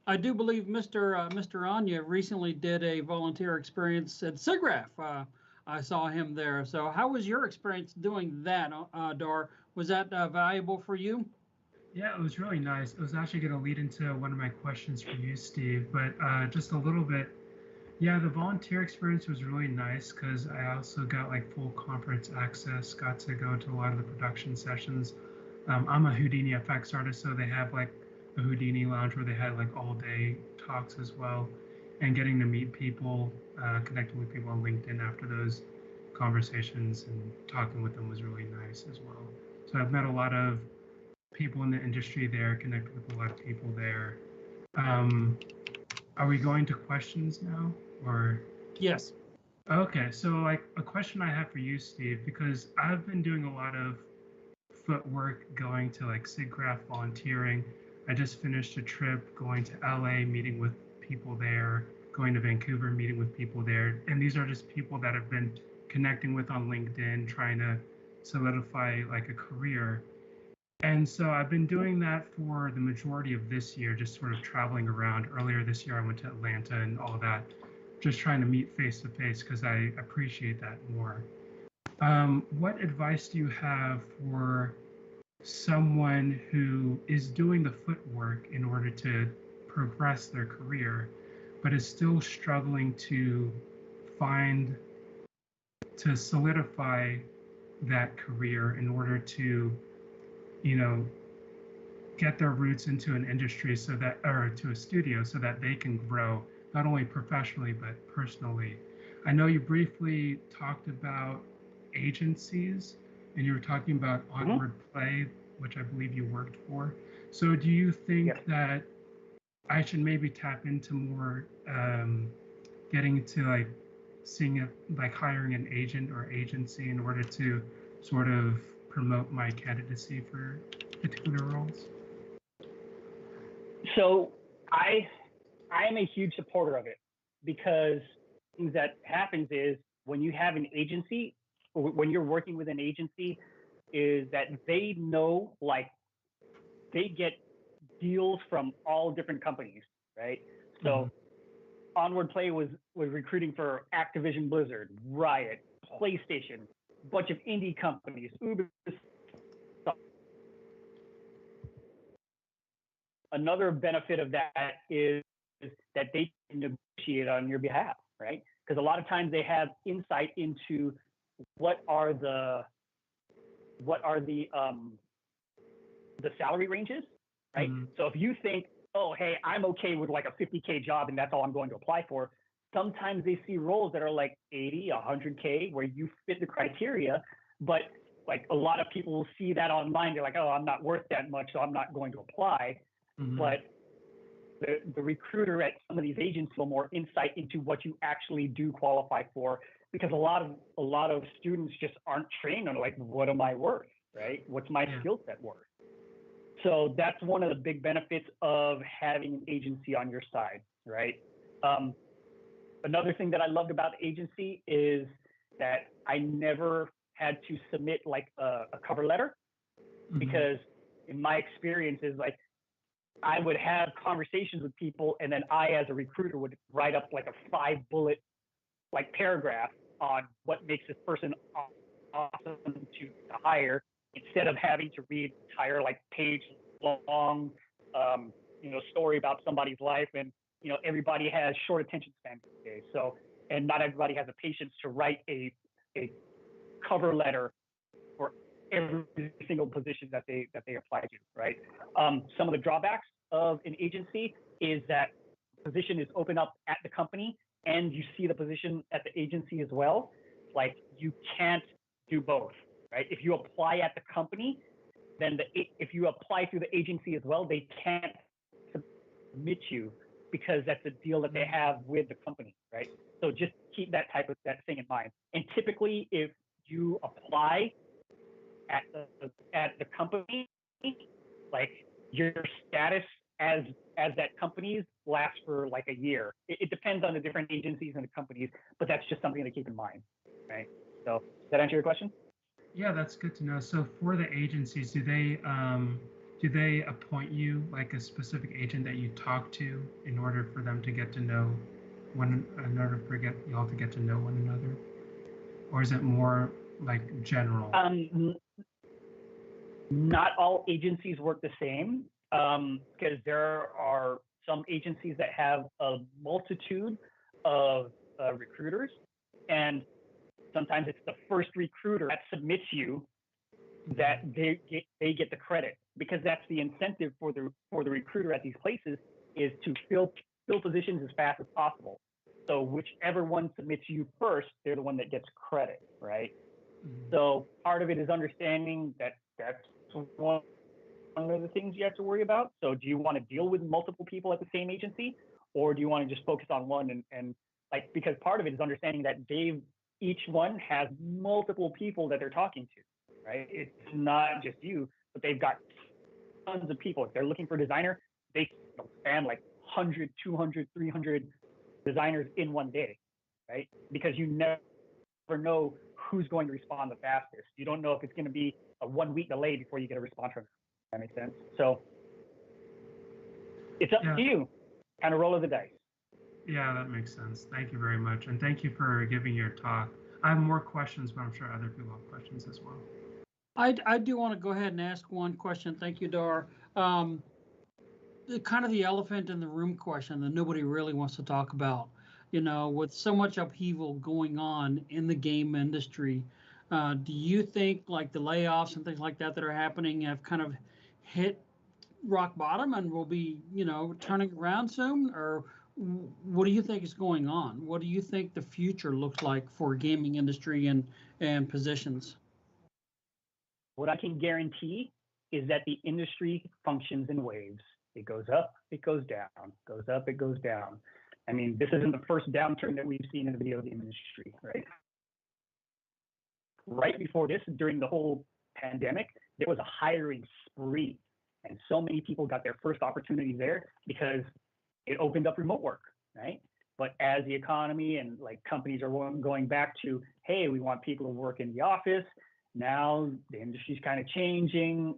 I do believe Mr. Anya recently did a volunteer experience at SIGGRAPH. I saw him there. So how was your experience doing that, Dar? Was that valuable for you?
Yeah, it was really nice. It was actually going to lead into one of my questions for you, Steve, but just a little bit. Yeah, the volunteer experience was really nice because I also got like full conference access, got to go to a lot of the production sessions. I'm a Houdini effects artist, so they have like a Houdini lounge where they had like all day talks as well. And getting to meet people, connecting with people on LinkedIn after those conversations and talking with them was really nice as well. So I've met a lot of people in the industry there, connected with a lot of people there. Um, are we going to questions now, or?
Yes.
Okay, so like a question I have for you, Steve, because I've been doing a lot of footwork, going to like SIGGRAPH volunteering. I just finished a trip going to LA, meeting with people there, going to Vancouver, meeting with people there. And these are just people that I've been connecting with on LinkedIn, trying to solidify like a career. And so I've been doing that for the majority of this year, just sort of traveling around. Earlier this year, I went to Atlanta and all that, just trying to meet face to face because I appreciate that more. What advice do you have for someone who is doing the footwork in order to progress their career, but is still struggling to find, to solidify that career in order to, you know, get their roots into an industry so that, or to a studio so that they can grow not only professionally but personally? I know you briefly talked about agencies and you were talking about
Hmm.
Onward Play, which I believe you worked for. So do you
Yes.
think that I should maybe tap into more, getting to like seeing it, like hiring an agent or agency in order to sort of promote my candidacy for particular roles?
So I am a huge supporter of it because things that happens is when you have an agency, or when you're working with an agency, is that they know, like, they get deals from all different companies, right?
Mm-hmm.
So Onward Play was recruiting for Activision Blizzard, Riot, PlayStation, bunch of indie companies, Uber. Another benefit of that is that they can negotiate on your behalf, right? Because a lot of times they have insight into what are the what are the salary ranges, right?
Mm-hmm.
So if you think, oh, hey, I'm okay with like a 50K job and that's all I'm going to apply for, sometimes they see roles that are like 80, 100K where you fit the criteria, but like a lot of people will see that online. They're like, oh, I'm not worth that much, so I'm not going to apply.
Mm-hmm.
But the recruiter at some of these agents will more insight into what you actually do qualify for, because a lot of students just aren't trained on like, what am I worth, right? What's my
Yeah.
skill set worth? So that's one of the big benefits of having an agency on your side, right? Um, Another thing that I loved about the agency is that I never had to submit like a cover letter,
Mm-hmm.
because in my experiences, like, I would have conversations with people, and then I, as a recruiter, would write up like a 5 bullet like paragraph on what makes this person awesome to hire, instead of having to read entire like page long story about somebody's life. And everybody has short attention spans these days, so, and not everybody has the patience to write a cover letter for every single position that they apply to, right? Some of the drawbacks of an agency is that position is open up at the company and you see the position at the agency as well. Like, you can't do both, right? If you apply at the company, then if you apply through the agency as well, they can't submit you, because that's a deal that they have with the company, right? So just keep that thing in mind. And typically, if you apply at the company, like, your status as that company's lasts for like a year. It depends on the different agencies and the companies, but that's just something to keep in mind, right? So does that answer your question?
Yeah, that's good to know. So for the agencies, do they appoint you like a specific agent that you talk to in order for them to get to know one, in order for get y'all to get to know one another? Or is it more like general?
Um, Not all agencies work the same, because there are some agencies that have a multitude of recruiters, and sometimes it's the first recruiter that submits you that they get the credit, because that's the incentive for the recruiter at these places, is to fill positions as fast as possible. So whichever one submits you first, they're the one that gets credit, right? So part of it is understanding that that's one of the things you have to worry about. So do you want to deal with multiple people at the same agency, or do you want to just focus on one? And like, because part of it is understanding that each one has multiple people that they're talking to, right? It's not just you, but they've got tons of people. If they're looking for a designer, they span like 100, 200, 300 designers in one day, right? Because you never know who's going to respond the fastest. You don't know if it's going to be a 1 week delay before you get a response from them. That makes sense. So it's up to you. Kind of roll of the dice.
Yeah, that makes sense. Thank you very much. And thank you for giving your talk. I have more questions, but I'm sure other people have questions as well.
I do want to go ahead and ask one question. Thank you, Dar. Kind of the elephant in the room question that nobody really wants to talk about. You know, with so much upheaval going on in the game industry, do you think like the layoffs and things like that that are happening have kind of hit rock bottom and will be, you know, turning around soon? Or what do you think is going on? What do you think the future looks like for gaming industry and positions?
What I can guarantee is that the industry functions in waves. It goes up, it goes down, goes up, it goes down. I mean, this isn't the first downturn that we've seen in the video game industry, right? Right before this, during the whole pandemic, there was a hiring spree, and so many people got their first opportunity there because it opened up remote work, right? But as the economy and like companies are going back to, hey, we want people to work in the office, now the industry's kind of changing,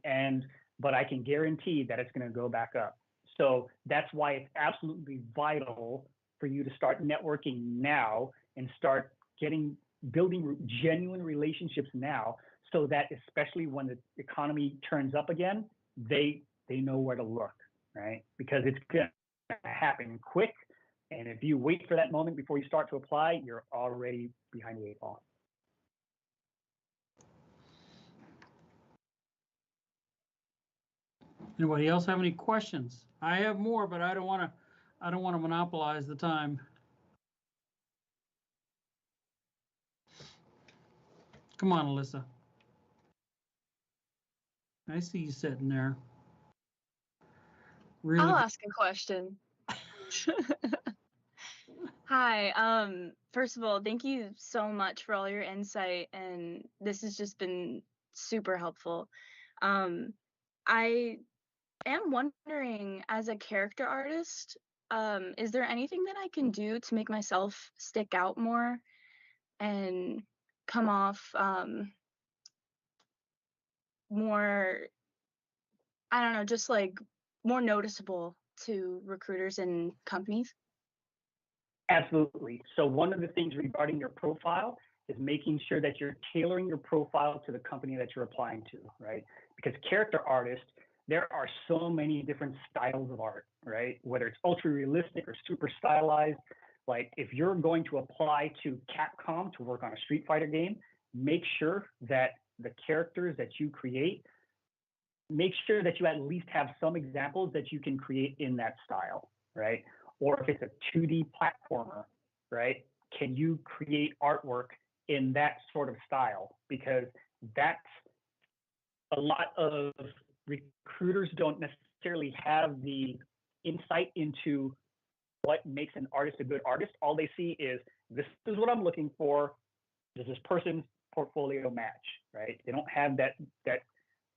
but I can guarantee that it's going to go back up. So that's why it's absolutely vital for you to start networking now and start building genuine relationships now, so that especially when the economy turns up again, they know where to look, right? Because it's going to happen quick. And if you wait for that moment before you start to apply, you're already behind the eight ball.
Anybody else have any questions? I have more, but I don't want to monopolize the time. Come on, Alyssa. I see you sitting there. Really
I'll ask a question. Hi. First of all, thank you so much for all your insight, and this has just been super helpful. I am wondering, as a character artist, is there anything that I can do to make myself stick out more and come off more, I don't know, just like more noticeable to recruiters and companies?
Absolutely. So one of the things regarding your profile is making sure that you're tailoring your profile to the company that you're applying to, right? Because character artists, there are so many different styles of art, right? Whether it's ultra realistic or super stylized. Like if you're going to apply to Capcom to work on a Street Fighter game, make sure that the characters that you create, make sure that you at least have some examples that you can create in that style, right? Or if it's a 2D platformer, right? Can you create artwork in that sort of style? Because that's a lot of recruiters don't necessarily have the insight into what makes an artist a good artist. All they see is, this is what I'm looking for. Does this person's portfolio match, right? They don't have that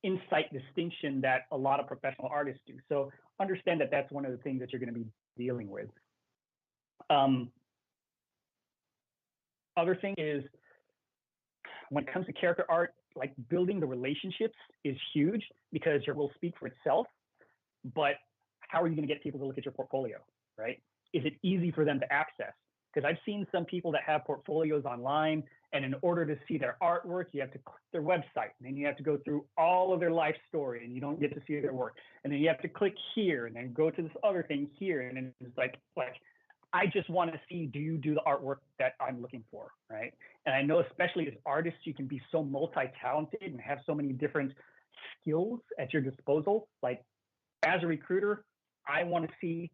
insight distinction that a lot of professional artists do. So understand that that's one of the things that you're going to be dealing with. Other thing is, when it comes to character art, like building the relationships is huge, because your will speak for itself. But how are you going to get people to look at your portfolio, right? Is it easy for them to access? Because I've seen some people that have portfolios online, and in order to see their artwork, you have to click their website, and then you have to go through all of their life story, and you don't get to see their work. And then you have to click here, and then go to this other thing here, and then it's like I just want to see, do you do the artwork that I'm looking for, right? And I know, especially as artists, you can be so multi-talented and have so many different skills at your disposal. Like, as a recruiter, I want to see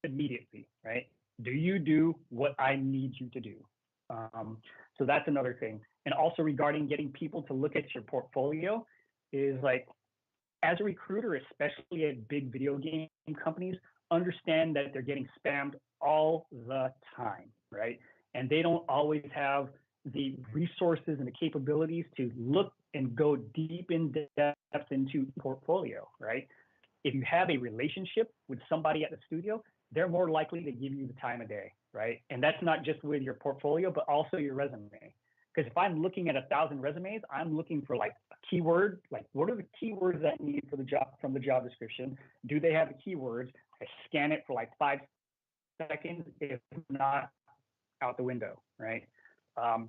immediately, right? Do you do what I need you to do? So that's another thing. And also regarding getting people to look at your portfolio is like, as a recruiter, especially at big video game companies, understand that they're getting spammed all the time, right? And they don't always have the resources and the capabilities to look and go deep in depth into portfolio, right? If you have a relationship with somebody at the studio, they're more likely to give you the time of day, right? And that's not just with your portfolio, but also your resume. Because if I'm looking at 1,000 resumes, I'm looking for like a keyword, like what are the keywords that I need for the job from the job description? Do they have the keywords? I scan it for like 5 seconds, if not, out the window, right?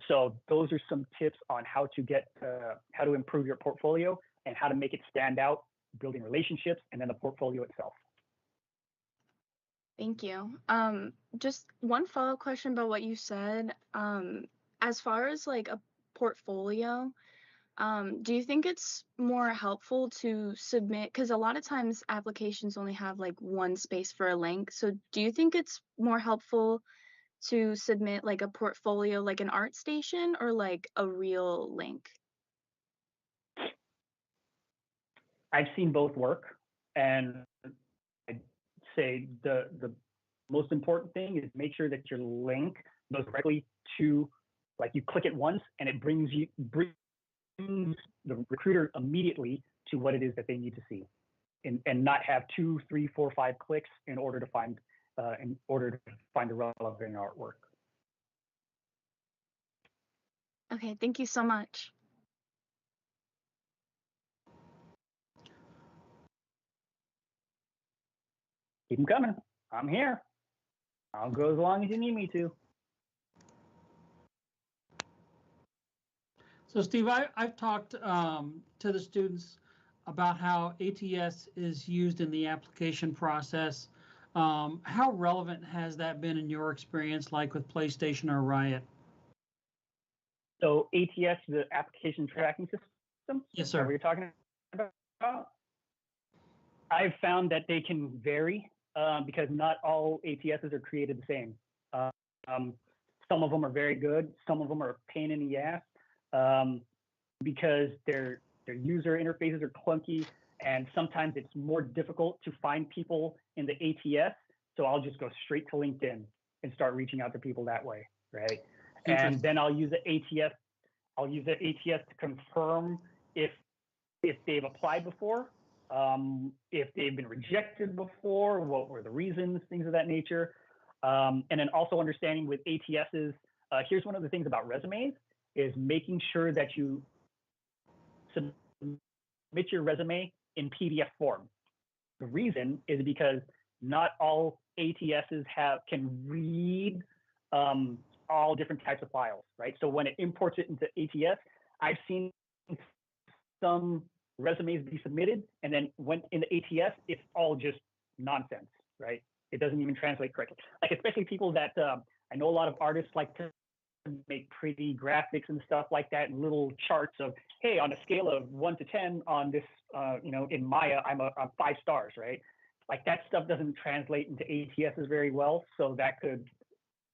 So those are some tips on how to improve your portfolio and how to make it stand out, building relationships, and then the portfolio itself.
Thank you. Just one follow-up question about what you said. As far as like a portfolio, do you think it's more helpful to submit, because a lot of times applications only have like one space for a link. So do you think it's more helpful to submit like a portfolio, like an art station, or like a real link?
I've seen both work, and I'd say the most important thing is make sure that your link goes directly to, like, you click it once and it brings the recruiter immediately to what it is that they need to see, and not have 2, 3, 4, 5 clicks in order to find the relevant artwork.
Okay, thank you so much.
Keep them coming. I'm here. I'll go as long as you need me to.
So Steve, I've talked to the students about how ATS is used in the application process. How relevant has that been in your experience, like with PlayStation or Riot?
So ATS, the application tracking system?
Yes, sir.
What you're talking about? I've found that they can vary because not all ATSs are created the same. Some of them are very good. Some of them are a pain in the ass because their user interfaces are clunky, and sometimes it's more difficult to find people in the ATS. So I'll just go straight to LinkedIn and start reaching out to people that way, right? And then I'll use the ATS. I'll use the ATS to confirm if they've applied before, if they've been rejected before, what were the reasons, things of that nature. And then also understanding with ATSs, here's one of the things about resumes, is making sure that you submit your resume in PDF form. The reason is because not all ATSs can read all different types of files, right? So when it imports it into ATS, I've seen some resumes be submitted, and then when in the ATS, it's all just nonsense, right? It doesn't even translate correctly. Like, especially people that I know a lot of artists like to make pretty graphics and stuff like that, and little charts of, hey, on a scale of 1 to 10 on this, in Maya, I'm 5 stars, right? Like, that stuff doesn't translate into ATSs very well, so that could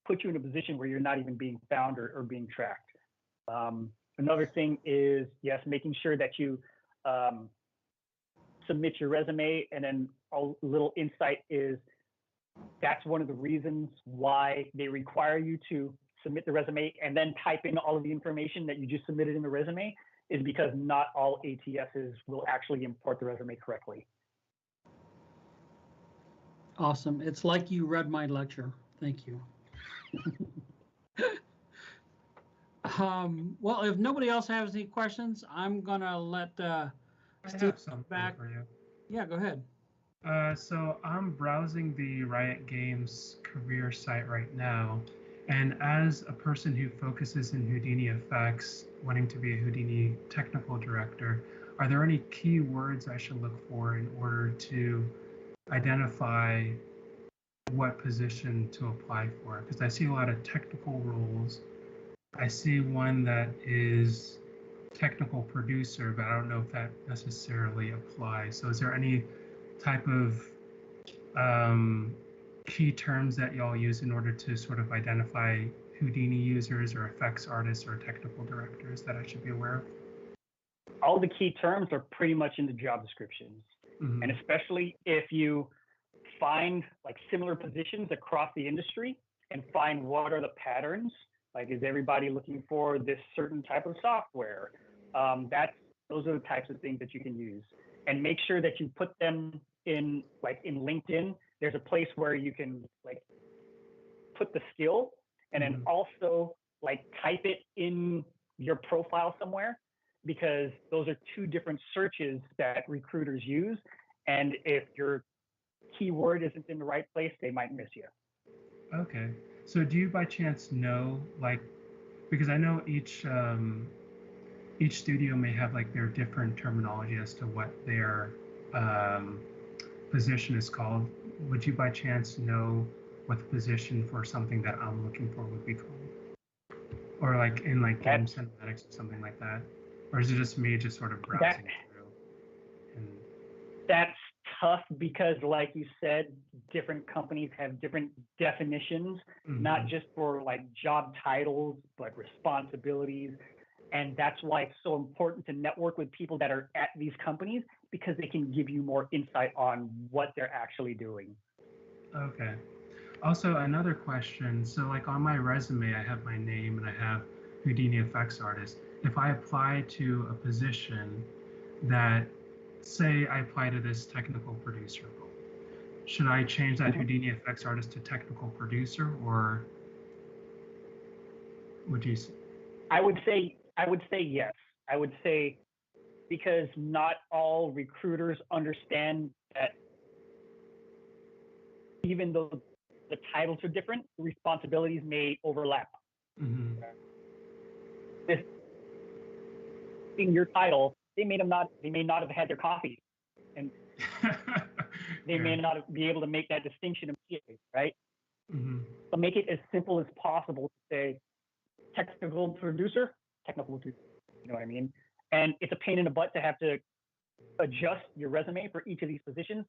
put you in a position where you're not even being found or being tracked. Another thing is, yes, making sure that you submit your resume, and then a little insight is that's one of the reasons why they require you to submit the resume and then type in all of the information that you just submitted in the resume, is because not all ATSs will actually import the resume correctly.
Awesome. It's like you read my lecture. Thank you. Well, if nobody else has any questions, I'm gonna let Steve back.
For you.
Yeah, go ahead.
So I'm browsing the Riot Games career site right now, And as a person who focuses in Houdini effects, wanting to be a Houdini technical director, are there any key words I should look for in order to identify what position to apply for? Because I see a lot of technical roles. I see one that is technical producer, but I don't know if that necessarily applies. So is there any type of key terms that y'all use in order to sort of identify Houdini users or effects artists or technical directors that I should be aware of?
All the key terms are pretty much in the job descriptions.
Mm-hmm.
And especially if you find like similar positions across the industry and find what are the patterns, like is everybody looking for this certain type of software? Those are the types of things that you can use. And make sure that you put them in, like in LinkedIn, there's a place where you can like put the skill and then also like type it in your profile somewhere, because those are two different searches that recruiters use. And if your keyword isn't in the right place, they might miss you.
Okay. So do you by chance know, like, because I know each studio may have like their different terminology as to what their position is called. Would you by chance know what the position for something that I'm looking for would be called? Or like in like game cinematics or something like that? Or is it just me just sort of browsing through? And...
That's tough because, like you said, different companies have different definitions, not just for like job titles, but responsibilities. And that's why it's so important to network with people that are at these companies, because they can give you more insight on what they're actually doing.
Okay. Also, another question. So like on my resume, I have my name and I have Houdini effects artist. If I apply to a position that, say I apply to this technical producer role, should I change that Houdini effects artist to technical producer, or would you?
I would say yes. I would say, because not all recruiters understand that even though the titles are different, the responsibilities may overlap. This, in your title, they may not have had their coffee, and they may not be able to make that distinction immediately, right? But make it as simple as possible to say technical producer, you know what I mean? And it's a pain in the butt to have to adjust your resume for each of these positions.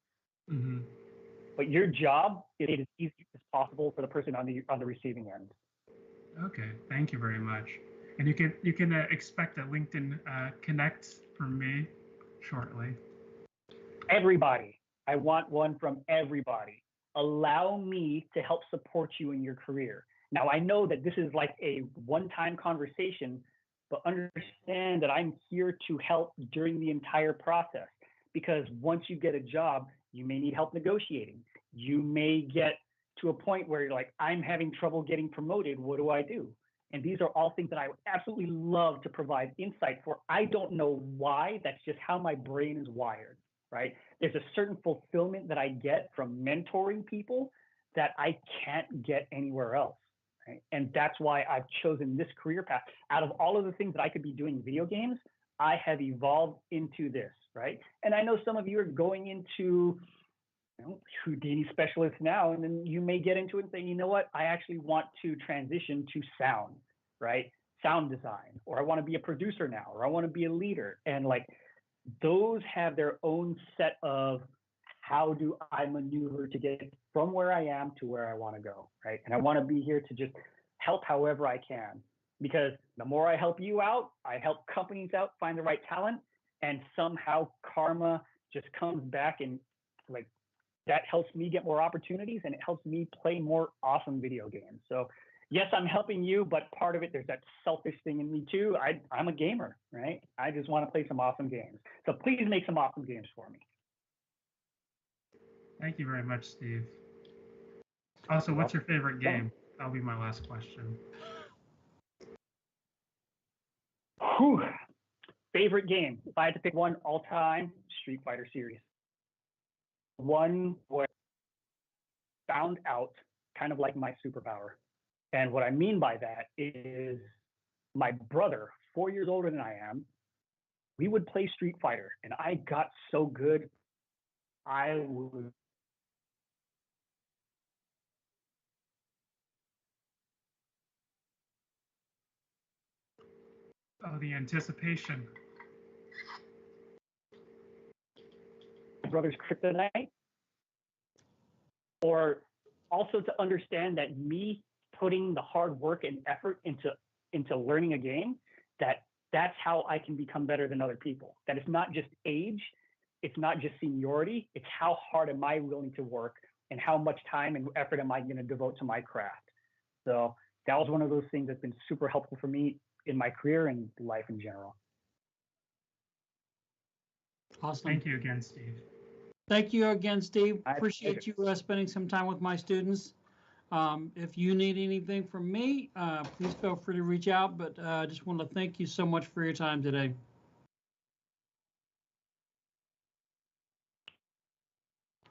But your job is as easy as possible for the person on the receiving end.
Okay, thank you very much. And you can expect a LinkedIn connect from me shortly.
Everybody, I want one from everybody. Allow me to help support you in your career. Now, I know that this is like a one-time conversation, but understand that I'm here to help during the entire process, because once you get a job, you may need help negotiating. You may get to a point where you're like, I'm having trouble getting promoted. What do I do? And these are all things that I would absolutely love to provide insight for. I don't know why. That's just how my brain is wired, right? There's a certain fulfillment that I get from mentoring people that I can't get anywhere else. Right? And that's why I've chosen this career path. Out of all of the things that I could be doing in video games, I have evolved into this, right? And I know some of you are going into Houdini specialists now, and then you may get into it and say, you know what, I actually want to transition to sound, right? Sound design, or I want to be a producer now, or I want to be a leader. And like, those have their own set of how do I maneuver to get from where I am to where I want to go, right? And I want to be here to just help however I can, because the more I help you out, I help companies out find the right talent, and somehow karma just comes back, and like that helps me get more opportunities, and it helps me play more awesome video games. So yes, I'm helping you, but part of it, there's that selfish thing in me too. I'm a gamer, right? I just want to play some awesome games. So please make some awesome games for me.
Thank you very much, Steve. Also, what's your favorite game? That'll be my last question.
Whew. Favorite game? If I had to pick one all time, Street Fighter series. One where I found out, kind of like my superpower, And what I mean by that is my brother, 4 years older than I am, we would play Street Fighter, and I got so good, I would.
Oh, the anticipation.
My brother's kryptonite, or also to understand that me putting the hard work and effort into learning a game, that's how I can become better than other people. That it's not just age, it's not just seniority, it's how hard am I willing to work and how much time and effort am I going to devote to my craft. So that was one of those things that's been super helpful for me in my career and life in general.
Awesome.
Thank you again, Steve.
Thank you again, Steve.
I
Appreciate you spending some time with my students. If you need anything from me, please feel free to reach out. But I just want to thank you so much for your time today.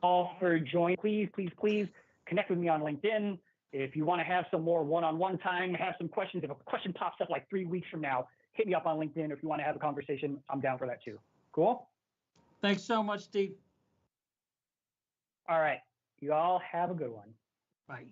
All for joining. Please connect with me on LinkedIn. If you want to have some more one-on-one time, have some questions. If a question pops up like 3 weeks from now, hit me up on LinkedIn. If you want to have a conversation, I'm down for that too. Cool?
Thanks so much, Steve.
All right. You all have a good one.
Bye.